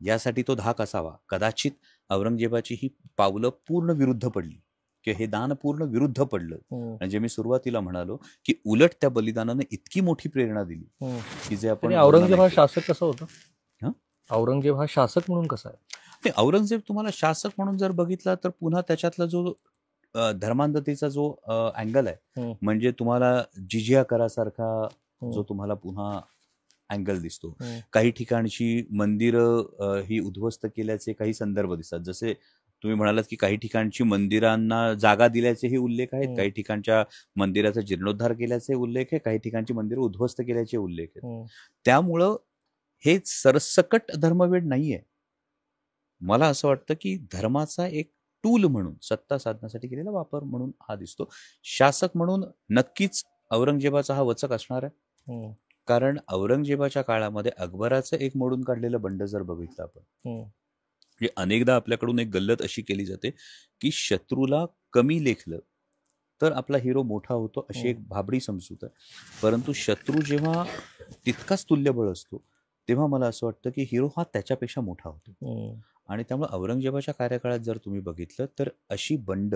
यासाठी तो धाक असावा. कदाचित औरंगजेबाची ही पावलं पूर्ण विरुद्ध पडली किंवा हे दान पूर्ण विरुद्ध पडलं. हम्म. म्हणजे मी सुरुवातीला म्हणालो की उलट त्या बलिदानानं इतकी मोठी प्रेरणा दिली हम्म. की जे आपण आणि औरंगजेब हा शासक कसा होता? हं? औरंगजेब हा शासक म्हणून कसा आहे? नाही, औरंगजेब तुम्हाला शासक म्हणून जर बघितला तर पुन्हा त्याच्यातला जो धर्मांधतेचा जो अँगल आहे हम्म. म्हणजे तुम्हाला जिजिया करासारखा हम्म. जो तुम्हाला पुन्हा अँगल दिसतो. हम्म. काही ठिकाणची मंदिरं ही उद्ध्वस्त केल्याचे काही संदर्भ दिसतात. जसे तुम्ही म्हणालात की काही ठिकाणची मंदिरांना जागा दिल्याचेही उल्लेख आहेत, हम्म. काही ठिकाणच्या मंदिराचा जीर्णोद्धार केल्याचे उल्लेख आहे, काही ठिकाणची मंदिरं उद्ध्वस्त केल्याचे उल्लेख आहेत. हम्म. त्यामुळं हे सरसकट धर्मवेड नाहीये. मला असं वाटतं की धर्माचा एक टूल म्हणून सत्ता साधण्यासाठी केलेला वापर म्हणून हा दिसतो. शासक म्हणून नक्कीच औरंगजेबाचा हा वचक असणार आहे. हम्म. कारण औरंगजेबाच्या काळामध्ये अकबराचं एक मोडून काढलेलं बंड जर बघितलं आपण हम्म. म्हणजे अनेकदा आपल्याकडून एक गल्लत अशी केली जाते की शत्रूला कमी लेखलं तर आपला हिरो मोठा होतो अशी एक भाबडी समजूत आहे. परंतु शत्रू जेव्हा तितकाच तुल्यबळ असतो तेव्हा मला असं वाटतं की हिरो हा त्याच्यापेक्षा मोठा होतो. हम्म. आणि त्यामुळे औरंगजेबाच्या कार्यकाळात जर तुम्ही बघितलं तर अशी बंड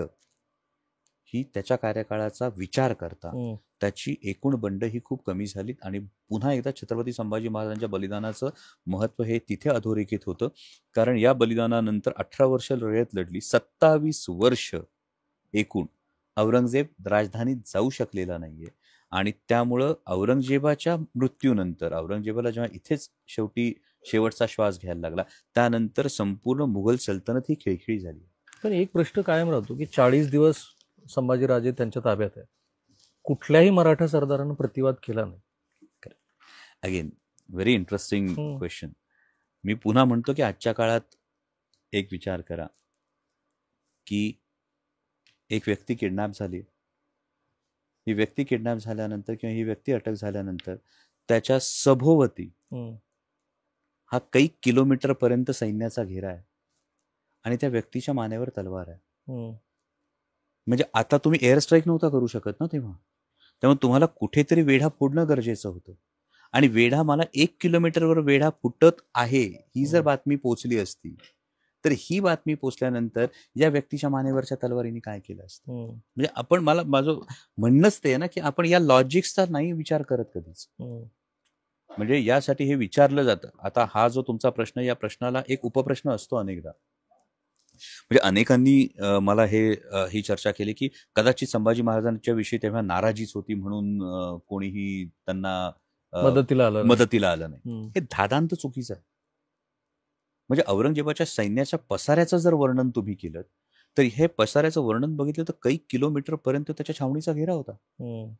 ही त्याच्या कार्यकाळाचा विचार करता हम्म. त्याची एकूण बंड ही खूप कमी झाली आणि पुन्हा एकदा छत्रपती संभाजी महाराजांच्या बलिदानाचं महत्त्व हे तिथे अधोरेखित होतं. कारण या बलिदानानंतर 18 वर्ष लढत लढली, 27 वर्ष एकूण औरंगजेब राजधानीत जाऊ शकलेला नाहीये आणि त्यामुळं औरंगजेबाच्या मृत्यूनंतर औरंगजेबाला जेव्हा इथेच शेवटचा श्वास घ्यायला लागला त्यानंतर संपूर्ण मुघल सल्तनत ही खिळखिळी झाली. पण एक प्रश्न कायम राहतो की 40 दिवस संभाजीराजे त्यांच्या ताब्यात आहे, कुठल्याही मराठा सरदारानं प्रतिवाद केला नाही. अगेन व्हेरी इंटरेस्टिंग हम्म. क्वेश्चन. मी पुन्हा म्हणतो की आजच्या काळात एक विचार करा की एक व्यक्ती किडनॅप झाली. ही व्यक्ती किडनॅप झाल्यानंतर किंवा ही व्यक्ती अटक झाल्यानंतर त्याच्या सभोवती हम्म. हा कैक किलोमीटर पर्यंत सैन्याचा घेरा आहे आणि त्या व्यक्तीच्या मानेवर तलवार आहे. हम्म. म्हणजे आता तुम्ही एअर स्ट्राईक नव्हता करू शकत ना तेव्हा. त्यामुळे तुम्हाला कुठेतरी वेढा फोडणं गरजेचं होतं आणि वेढा मला 1 किलोमीटरवर वेढा फुटत आहे ही जर बातमी पोचली असती तर ही बातमी पोचल्यानंतर या व्यक्तीच्या मानेवरच्या तलवारीने काय केलं असतं. हम्म. म्हणजे आपण माझं म्हणणंच ते आहे ना की आपण या लॉजिक्सचा नाही विचार करत कधीच. हम्म. म्हणजे यासाठी हे विचारलं जातं. आता हा जो तुमचा प्रश्न या प्रश्नाला एक उपप्रश्न असतो अनेकदा. म्हणजे अनेकांनी मला ही चर्चा केली की कदाचित संभाजी महाराजांच्या विषयी तेव्हा नाराजीच होती म्हणून कोणीही त्यांना मदतीला आलं नाही. हम्म. हे धादांत चुकीचं आहे. म्हणजे औरंगजेबाच्या सैन्याच्या पसाऱ्याचं जर वर्णन तुम्ही केलं तर हे पसाऱ्याचं वर्णन बघितलं तर कैक किलोमीटर पर्यंत त्याच्या छावणीचा घेरा होता. हम्म.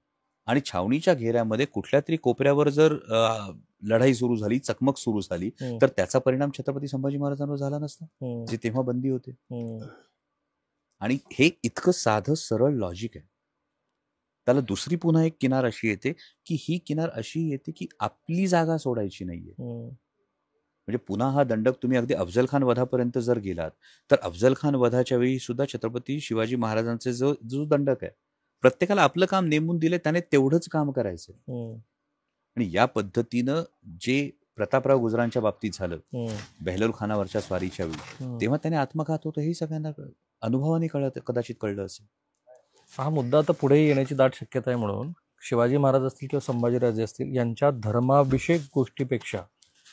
आणि छावणीच्या घेऱ्यामध्ये कुठल्या तरी कोपऱ्यावर जर लढाई सुरू झाली, चकमक सुरू झाली हम्म. तर त्याचा परिणाम छत्रपती संभाजी महाराजांवर झाला नसता हम्म. जे तेव्हा बंदी होते. हम्म. आणि हे इतकं साधं सरळ लॉजिक आहे. त्याला दुसरी पुन्हा एक किनार अशी येते की ही किनार अशी येते की आपली जागा सोडायची नाहीये. हम्म. म्हणजे पुन्हा हा दंडक तुम्ही अगदी अफजल खान वधापर्यंत जर गेलात तर अफजल खान वधाच्या वेळी सुद्धा छत्रपती शिवाजी महाराजांचे जो दंडक आहे प्रत्येकाला आपलं काम नेमून दिले त्याने तेवढंच काम करायचं. हम्म. आणि या पद्धतीनं जे प्रतापराव गुजरांच्या बाबतीत झालं हम्म. बेहलोल खानावरच्या स्वारीच्या वेळी हम्म. तेव्हा त्याने आत्मघात होतं हे सगळ्यांना अनुभवाने कदाचित कळलं असेल. हा मुद्दा आता पुढे येण्याची दाट शक्यता आहे. म्हणून शिवाजी महाराज असतील किंवा संभाजीराजे असतील यांच्या धर्माभिषेक गोष्टीपेक्षा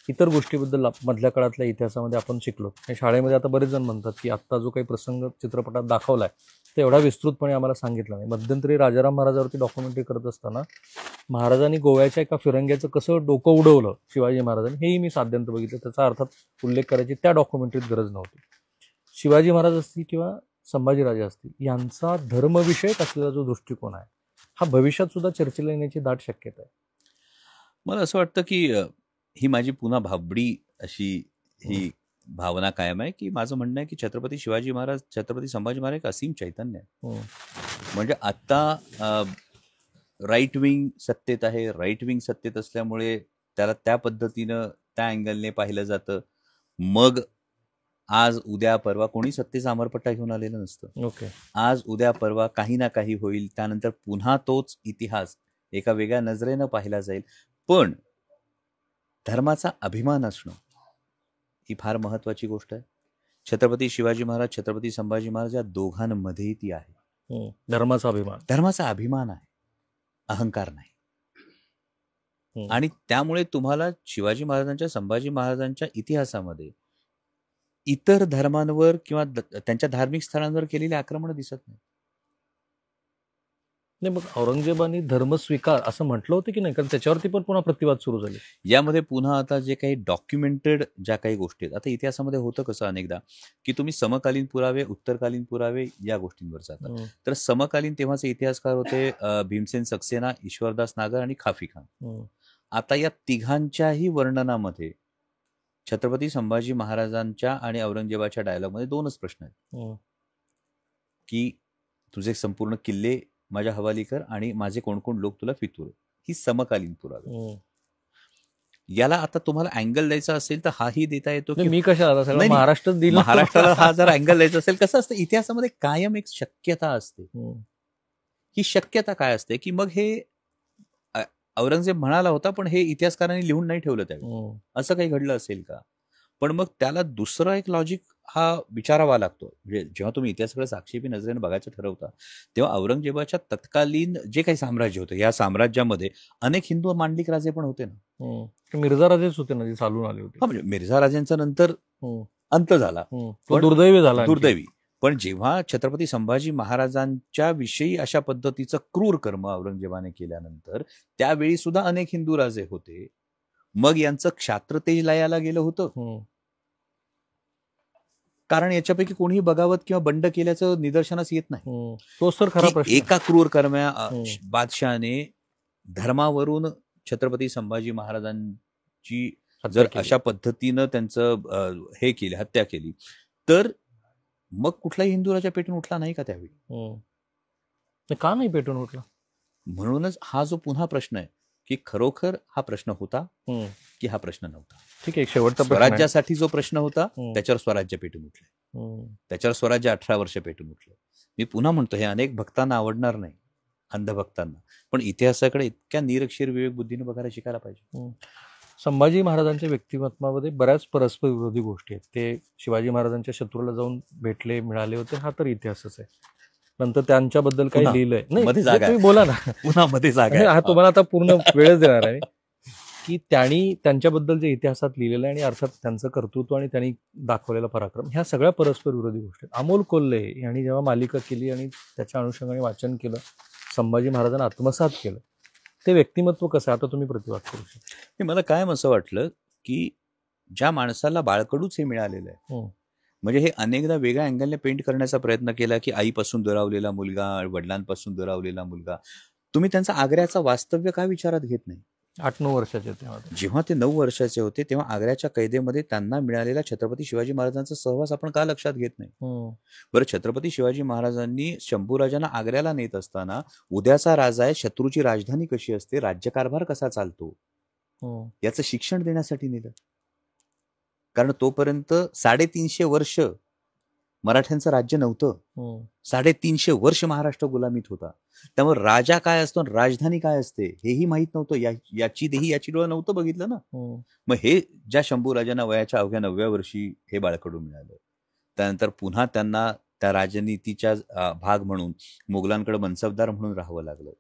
इतर गोष्टीबद्दल मधल्या काळातल्या इतिहासामध्ये आपण शिकलो. आणि शाळेमध्ये आता बरेच जण म्हणतात की आत्ता जो काही प्रसंग चित्रपटात दाखवलाय तो एवढा विस्तृतपणे आम्हाला सांगितला नाही. मध्यंतरी राजाराम महाराजावरती डॉक्युमेंटरी करत असताना महाराजांनी गोव्याच्या एका फिरंग्याचं कसं डोकं उडवलं शिवाजी महाराजांनी हेही मी साध्यंत बघितलं. त्याचा अर्थात उल्लेख करायची त्या डॉक्युमेंटरीत गरज नव्हती. शिवाजी महाराज असतील किंवा संभाजीराजे असतील, यांचा धर्मविषयक असलेला जो दृष्टिकोन आहे हा भविष्यात सुद्धा चर्चेला येण्याची दाट शक्यता आहे. मला असं वाटतं की ही माझी पुन्हा भाबडी अशी ही भावना कायम आहे, की माझं म्हणणं आहे की छत्रपती शिवाजी महाराज, छत्रपती संभाजी महाराज एक असीम चैतन्य आहे. म्हणजे आता राईट विंग सत्तेत आहे, राईट विंग सत्तेत असल्यामुळे त्याला त्या पद्धतीनं त्या अँगलने पाहिलं जातं. मग आज उद्या परवा कोणी सत्तेचा अमरपट्टा घेऊन आलेलं नसतं. ओके. आज उद्या परवा काही ना काही होईल, त्यानंतर पुन्हा तोच इतिहास एका वेगळ्या नजरेनं पाहिला जाईल. पण धर्माचा अभिमान असणं ही फार महत्वाची गोष्ट आहे. छत्रपती शिवाजी महाराज, छत्रपती संभाजी महाराज या दोघांमध्येही ती आहे. धर्माचा अभिमान, धर्माचा अभिमान आहे, अहंकार नाही. आणि त्यामुळे तुम्हाला शिवाजी महाराजांच्या, संभाजी महाराजांच्या इतिहासामध्ये इतर धर्मांवर किंवा त्यांच्या धार्मिक स्थळांवर केलेली आक्रमण दिसत नाही. मग औरंगजेबानी धर्म स्वीकार असं म्हटलं होतं की नाही, कारण त्याच्यावरती पण पुन्हा प्रतिवाद सुरू झाले. यामध्ये पुन्हा आता जे काही डॉक्युमेंटेड ज्या काही गोष्टी आहेत, आता इतिहासामध्ये होतं कसं अनेकदा की तुम्ही समकालीन पुरावे, उत्तरकालीन पुरावे या गोष्टींवर जाता. तर समकालीन तेव्हाचे इतिहासकार होते भीमसेन सक्सेना, ईश्वरदास नागर आणि खाफी खान. आता या तिघांच्याही वर्णनामध्ये छत्रपती संभाजी महाराजांच्या आणि औरंगजेबाच्या डायलॉगमध्ये दोनच प्रश्न आहेत की तुझे संपूर्ण किल्ले माझ्या हवाली कर आणि माझे कोण कोण लोक तुला फितूर. ही समकालीन पुरावे. याला आता तुम्हाला अँगल द्यायचा असेल तर हाही देता येतो की मी कशाला महाराष्ट्राला हा जर अँगल द्यायचा असेल, कसं असतं इतिहासामध्ये कायम एक शक्यता असते. ही शक्यता काय असते की मग हे औरंगजेब म्हणाला होता पण हे इतिहासकारांनी लिहून नाही ठेवलं त्यावेळी, असं काही घडलं असेल का. पण मग त्याला दुसरा एक लॉजिक हा विचारावा लागतो. म्हणजे जेव्हा तुम्ही इतिहासाकडे साक्षेपी नजरेने बघायचं ठरवता तेव्हा औरंगजेबाच्या तत्कालीन जे काही साम्राज्य होतं, या साम्राज्यामध्ये अनेक हिंदू मांडलिक राजे पण होते ना. मिर्झा राजेच होते ना, जे चालून आले होते. म्हणजे मिर्झा राजेंचा नंतर अंत झाला, दुर्दैवी झाला, दुर्दैवी. पण जेव्हा छत्रपती संभाजी महाराजांच्या विषयी अशा पद्धतीचं क्रूर कर्म औरंगजेबाने केल्यानंतर त्यावेळी सुद्धा अनेक हिंदू राजे होते. मग यांचं क्षात्रतेज लयाला गेलं होतं, कारण याच्यापैकी कोणीही बगावत किंवा बंड केल्याचं निदर्शनास येत नाही. तोच तर खरा प्रश्न. एका क्रूर कर्म्या बादशहाने धर्मावरून छत्रपती संभाजी महाराजांची जर अशा पद्धतीनं त्यांचं हे केली, हत्या केली, तर मग कुठलाही हिंदू राजा पेटून उठला नाही का त्यावेळी? का नाही पेटून उठला? म्हणूनच हा जो पुन्हा प्रश्न आहे की खरोखर हा प्रश्न होता की हा प्रश्न नव्हता. ठीक आहे, शेवटचा स्वराज्यासाठी जो प्रश्न होता त्याच्यावर स्वराज्य पेटून उठले, त्याच्यावर स्वराज्य 18 वर्ष पेटून उठलं. मी पुन्हा म्हणतो, हे अनेक भक्तांना आवडणार नाही, अंधभक्तांना, पण इतिहासाकडे इतक्या निरक्षर विवेक बुद्धीने बघायला शिकायला पाहिजे. संभाजी महाराजांच्या व्यक्तिमत्वामध्ये बऱ्याच परस्पर विरोधी गोष्टी आहेत. ते शिवाजी महाराजांच्या शत्रूला जाऊन भेटले, मिळाले होते, हा तर इतिहासच आहे. नंतर त्यांच्याबद्दल काही लिहिलंय नाही, तुम्ही बोला ना. पुन्हा मध्ये जागा हा तुम्हाला आता पूर्ण वेळच देणार आहे की त्यांनी त्यांच्याबद्दल जे इतिहासात लिहिलेलं आहे आणि अर्थात त्यांचं कर्तृत्व आणि त्यांनी दाखवलेला पराक्रम, ह्या सगळ्या परस्पर विरोधी गोष्टी आहेत. अमोल कोल्हे यांनी जेव्हा मालिका केली आणि त्याच्या अनुषंगाने वाचन केलं, संभाजी महाराजांना आत्मसात केलं, ते व्यक्तिमत्व कसं, आता तुम्ही प्रतिवाद करू शकता. मला कायम असं वाटलं की ज्या माणसाला बाळकडूच हे मिळालेलं आहे, म्हणजे हे अनेकदा वेगळ्या अँगलने पेंट करण्याचा प्रयत्न केला की आईपासून दुरावलेला मुलगा, वडिलांपासून दुरावलेला मुलगा. तुम्ही त्यांचा आग्र्याचा वास्तव्य का विचारात घेत नाही? 8-9 वर्षाचे तेव्हा, जेव्हा ते 9 वर्षाचे होते तेव्हा आग्र्याच्या कैदेमध्ये त्यांना मिळालेला छत्रपती शिवाजी महाराजांचा सहवास आपण का लक्षात घेत नाही? बरं, छत्रपती शिवाजी महाराजांनी शंभूराजांना आग्र्याला नेत असताना उद्याचा राजा आहे, शत्रूची राजधानी कशी असते, राज्यकारभार कसा चालतो, याचं शिक्षण देण्यासाठी नेलं. कारण तोपर्यंत 350 वर्ष मराठ्यांचं राज्य नव्हतं, 350 वर्ष महाराष्ट्र गुलामीत होता. त्यामुळे राजा काय असतो, राजधानी काय असते हेही माहित नव्हतं. याची देही याची डोळा नव्हतं बघितलं ना. मग हे ज्या शंभूराजांना वयाच्या अवघ्या 9व्या वर्षी हे बाळकडू मिळालं, त्यानंतर पुन्हा त्यांना त्या राजनीतीच्या भाग म्हणून मुघलांकडे मनसबदार म्हणून राहावं लागलं.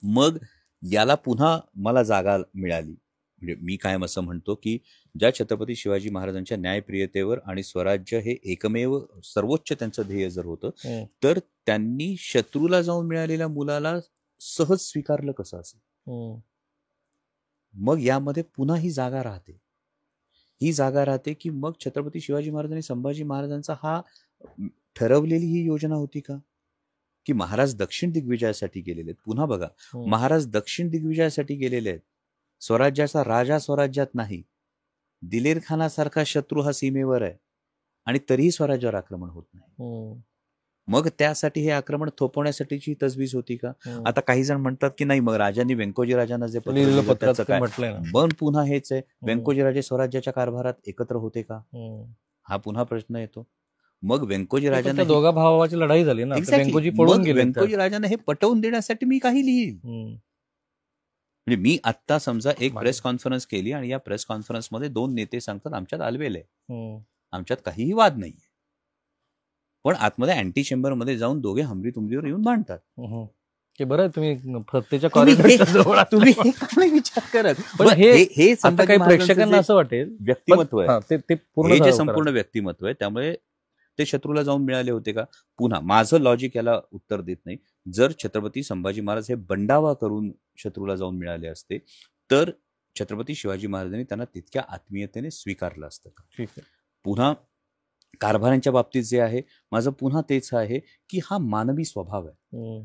मग याला पुन्हा मला जागा मिळाली. म्हणजे मी कायम असं म्हणतो की ज्या छत्रपती शिवाजी महाराजांच्या न्यायप्रियतेवर आणि स्वराज्य हे एकमेव सर्वोच्च त्यांचं ध्येय जर होतं, तर त्यांनी शत्रूला जाऊन मिळालेल्या मुलाला सहज स्वीकारलं कसं असेल? मग यामध्ये पुन्हा ही जागा राहते की मग छत्रपती शिवाजी महाराज आणि संभाजी महाराजांचा हा ठरवलेली ही योजना होती का की महाराज दक्षिण दिग्विजयासाठी गेलेले आहेत? पुन्हा बघा, महाराज दक्षिण दिग्विजयासाठी गेलेले आहेत. स्वराज्याचा राजा स्वराज्यात नाही, दिलेर खानासारखा शत्रू हा सीमेवर आहे आणि तरीही स्वराज्यावर आक्रमण होत नाही. मग त्यासाठी हे आक्रमण थोपवण्यासाठीची तजवीज होती का? आता काही जण म्हणतात की नाही, मग राजांनी व्यंकोजी राजांना जे पत्र दिलं त्याचं काय? पण पुन्हा हेच आहे, व्यंकोजी राजे स्वराज्याच्या कारभारात एकत्र होते का? हा पुन्हा प्रश्न येतो. मग व्यंकोजी राजांना दोघा भावाची लढाई झाली ना, व्यंकोजी पळून गेले. व्यंकोजी राजांना हे पटवून देण्यासाठी मी काही लिहील. म्हणजे मी आता समजा एक प्रेस कॉन्फरन्स केली आणि या प्रेस कॉन्फरन्समध्ये 2 नेते सांगतात आमच्यात आलबेल आहे, आमच्यात काहीही वाद नाही, पण आतमध्ये अँटी चेंबर मध्ये जाऊन दोघे हमरी तुमरीवर येऊन भांडतात. की बरं तुम्ही प्रत्येच्या कॉरिडॉरच्या तुम्ही विचार करत हे काही प्रेक्षकांना असं वाटेल व्यक्तिमत्व आहे, ते हे जे संपूर्ण व्यक्तिमत्व आहे, त्यामुळे ते शत्रूला जाऊन मिळाले होते का? पुन्हा माझं लॉजिक याला उत्तर देत नाही. जर छत्रपती संभाजी महाराज हे बंडावा करून शत्रूला जाऊन मिळाले असते तर छत्रपती शिवाजी महाराजांनी त्यांना तितक्या आत्मीयतेने स्वीकारलं असतं का? पुन्हा कारभारांच्या बाबतीत जे आहे माझं पुन्हा तेच आहे की हा मानवी स्वभाव आहे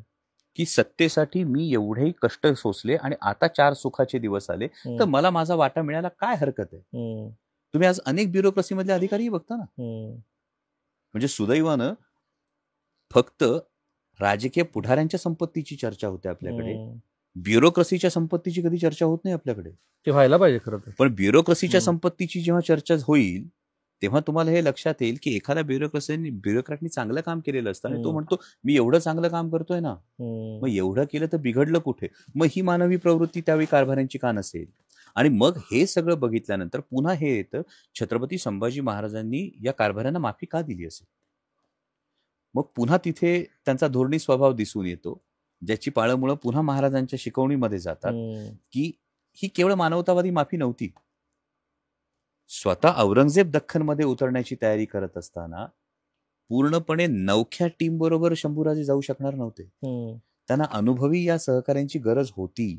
की सत्तेसाठी मी एवढेही कष्ट सोसले आणि आता 4 सुखाचे दिवस आले तर मला माझा वाटा मिळायला काय हरकत आहे? तुम्ही आज अनेक ब्युरोक्रेसीमधले अधिकारी बघता ना, म्हणजे सुदैवानं फक्त राजकीय पुढाऱ्यांच्या संपत्तीची चर्चा होते आपल्याकडे, ब्युरोक्रेसीच्या संपत्तीची कधी चर्चा होत नाही आपल्याकडे. ते व्हायला पाहिजे खरं तर. पण ब्युरोक्रेसीच्या संपत्तीची जेव्हा चर्चा होईल तेव्हा तुम्हाला हे लक्षात येईल की एखाद्या ब्युरोक्रॅटनी चांगलं काम केलेलं असतं आणि तो म्हणतो मी एवढं चांगलं काम करतोय ना, मग एवढं केलं तर बिघडलं कुठे? मग ही मानवी प्रवृत्ती त्यावेळी कारभाऱ्यांची का नसेल? आणि मग हे सगळं बघितल्यानंतर पुन्हा हे येतं, छत्रपती संभाजी महाराजांनी या कारभाऱ्यांना माफी का दिली असेल? मग पुन्हा तिथे त्यांचा धोरणी स्वभाव दिसून येतो, ज्याची पाळंमुळं पुन्हा महाराजांच्या शिकवणीमध्ये जातात की ही केवळ मानवतावादी माफी नव्हती. स्वतः औरंगजेब दख्खनमध्ये उतरण्याची तयारी करत असताना पूर्णपणे नवख्या टीम बरोबर शंभूराजे जाऊ शकणार नव्हते. त्यांना अनुभवी या सहकार्यांची गरज होती.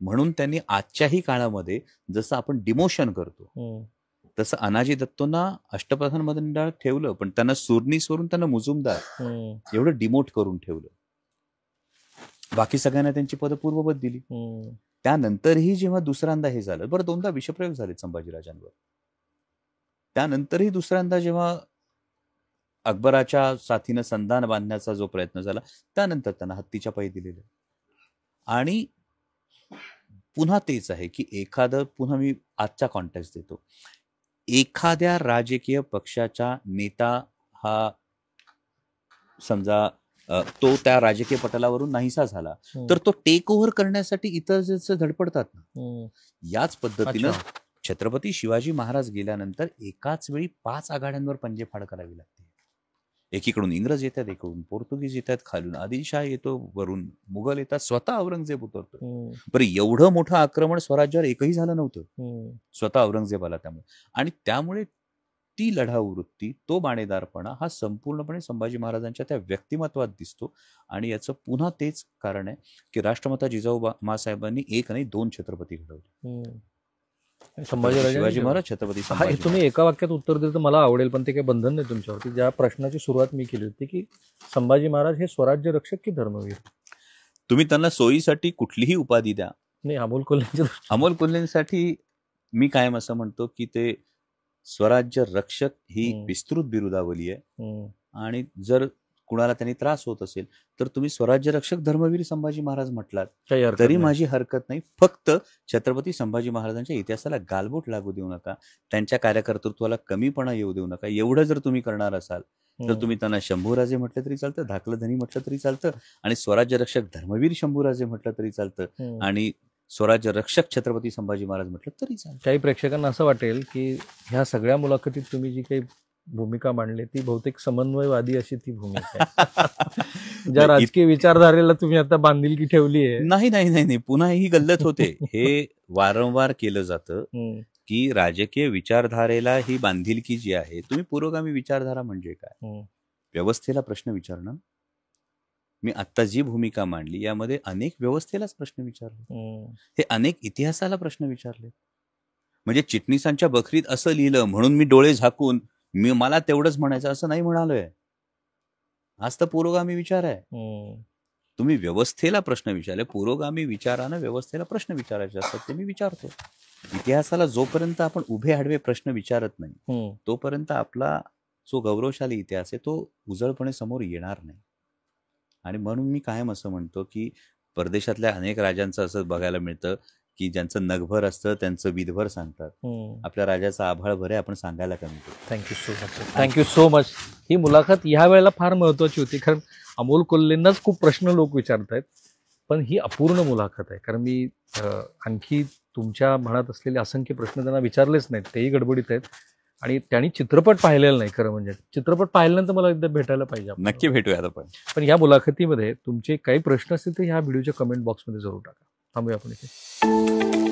म्हणून त्यांनी आजच्याही काळामध्ये जसं आपण डिमोशन करतो तसं अनाजी दत्तोंना अष्टप्रधान मंडळात ठेवलं, पण त्यांना सुरनीसवरून त्यांना मुजुमदार एवढं डिमोट करून ठेवलं. बाकी सगळ्यांना त्यांची पदं पूर्ववत दिली. त्यानंतरही जेव्हा दुसऱ्यांदा हे झालं, बरं 2दा विषप्रयोग झाले संभाजीराजांवर, त्यानंतरही दुसऱ्यांदा जेव्हा अकबराच्या साथीनं संधान बांधण्याचा जो प्रयत्न झाला त्यानंतर त्यांना हत्तीच्या पायी दिलेलं. आणि पुन्हा तेच आहे की एखादं, पुन्हा मी आजचा कॉन्टेक्स्ट देतो, एखाद्या राजकीय पक्षाचा नेता हा समजा तो त्या राजकीय पटलावरून नाहीसा झाला तर तो टेक ओव्हर करण्यासाठी इतर जे धडपडतात ना, याच पद्धतीनं छत्रपती शिवाजी महाराज गेल्यानंतर एकाच वेळी 5 आघाड्यांवर पंजेफाड करावी लागते. एकीकडून इंग्रज येतात, एकीकडून पोर्तुगीज येतात, खालून आदिलशाह येतो, वरून मुघल येतात, स्वतः औरंगजेब उतरतो. बरं एवढं मोठं आक्रमण स्वराज्यावर एकही झालं नव्हतं, स्वतः औरंगजेब आला त्यामुळे. आणि त्यामुळे ती लढाऊ वृत्ती, तो बाणेदारपणा हा संपूर्णपणे संभाजी महाराजांच्या त्या व्यक्तिमत्वात दिसतो. आणि याचं पुन्हा तेच कारण आहे की राष्ट्रमाता जिजाऊ मासाहेबांनी 1 नाही 2 छत्रपती घडवले. शिवाजी महाराज, छत्रपती संभाजी. तुम्ही एका वाक्यात उत्तर दिलं तर मला आवडेल, पण ते काही बंधन नाही तुमच्यावरती. ज्या प्रश्नाची सुरुवात मी केली होती की संभाजी महाराज हे स्वराज्य रक्षक की धर्मवीर? तुम्ही त्यांना सोयीसाठी कुठलीही उपाधी द्या. नाही, अमोल कोल्हेंसाठी मी कायम असं म्हणतो की ते स्वराज्य रक्षक ही विस्तृत बिरुदावली आहे. आणि जर कुणाला त्यांनी त्रास होत असेल तर तुम्ही स्वराज्य रक्षक धर्मवीर संभाजी महाराज म्हटलात तरी माझी हरकत नाही. फक्त छत्रपती संभाजी महाराजांच्या इतिहासाला गालबोट लागू देऊ नका, त्यांच्या कार्यकर्तृत्वाला कमीपणा येऊ देऊ नका. एवढं जर तुम्ही करणार असाल तर तुम्ही त्यांना शंभूराजे म्हटलं तरी चालतं, धाकलं धनी म्हटलं तरी चालतं, आणि स्वराज्य रक्षक धर्मवीर शंभूराजे म्हटलं तरी चालतं, आणि स्वराज्य रक्षक छत्रपती संभाजी महाराज म्हटलं तरी चालतं. काही प्रेक्षकांना असं वाटेल की ह्या सगळ्या मुलाखतीत तुम्ही जी काही भूमिका मांडली ती बहुतेक समन्वयवादी अशी ती भूमिका आहे. ज्या राजकीय विचारधारेला तुम्ही आता बांधिलकी ठेवली आहे. नाही नाही नाही नाही, पुन्हा ही गल्लत होते. हे वारंवार केलं जातं की राजकीय विचारधारेला ही बांधिलकी जी आहे, तुम्ही पुरोगामी विचारधारा म्हणजे काय, व्यवस्थेला प्रश्न विचारणं. मी आत्ता जी भूमिका मांडली यामध्ये अनेक व्यवस्थेलाच प्रश्न विचारले, हे अनेक इतिहासाला प्रश्न विचारले. म्हणजे चिटणीसांच्या बखरीत असं लिहिलं म्हणून मी डोळे झाकून मला तेवढंच म्हणायचं असं नाही म्हणालोय. हाच तर पुरोगामी विचार आहे. हम्म. तुम्ही व्यवस्थेला प्रश्न विचारले, पुरोगामी विचारानं व्यवस्थेला प्रश्न विचारायचे असतात, ते मी विचारतो. इतिहासाला जोपर्यंत आपण उभे आडवे प्रश्न विचारत नाही, हम्म. तोपर्यंत आपला जो गौरवशाली इतिहास आहे तो उजळपणे समोर येणार नाही. आणि म्हणून मी कायम असं म्हणतो की परदेशातल्या अनेक राजांचं असं बघायला मिळतं की ज्यांचं नगभर असतं त्यांचं विधभर सांगतात. हम्म. आपल्या राजाचं आभाळभर आहे, आपण सांगायला कमी करू. Thank you so much. Thank you so much. ही मुलाखत ह्या वेळेला फार महत्त्वाची होती, कारण अमोल कोल्हेंनाच खूप प्रश्न लोक विचारत आहेत, पण ही अपूर्ण मुलाखत आहे. कारण मी आणखी तुमच्या मनात असलेले असंख्य प्रश्न त्यांना विचारलेच नाहीत, तेही गडबडीत आहेत. आणि त्यांनी चित्रपट पाहिलेला नाही. खरं म्हणजे चित्रपट पाहिल्यानंतर मला एकदा भेटायला पाहिजे आपण. नक्की भेटूयात आपण. पण या मुलाखतीमध्ये तुमचे काही प्रश्न असतील तर ह्या व्हिडिओच्या कमेंट बॉक्समध्ये जरूर टाका. थांबूया आपण इथे.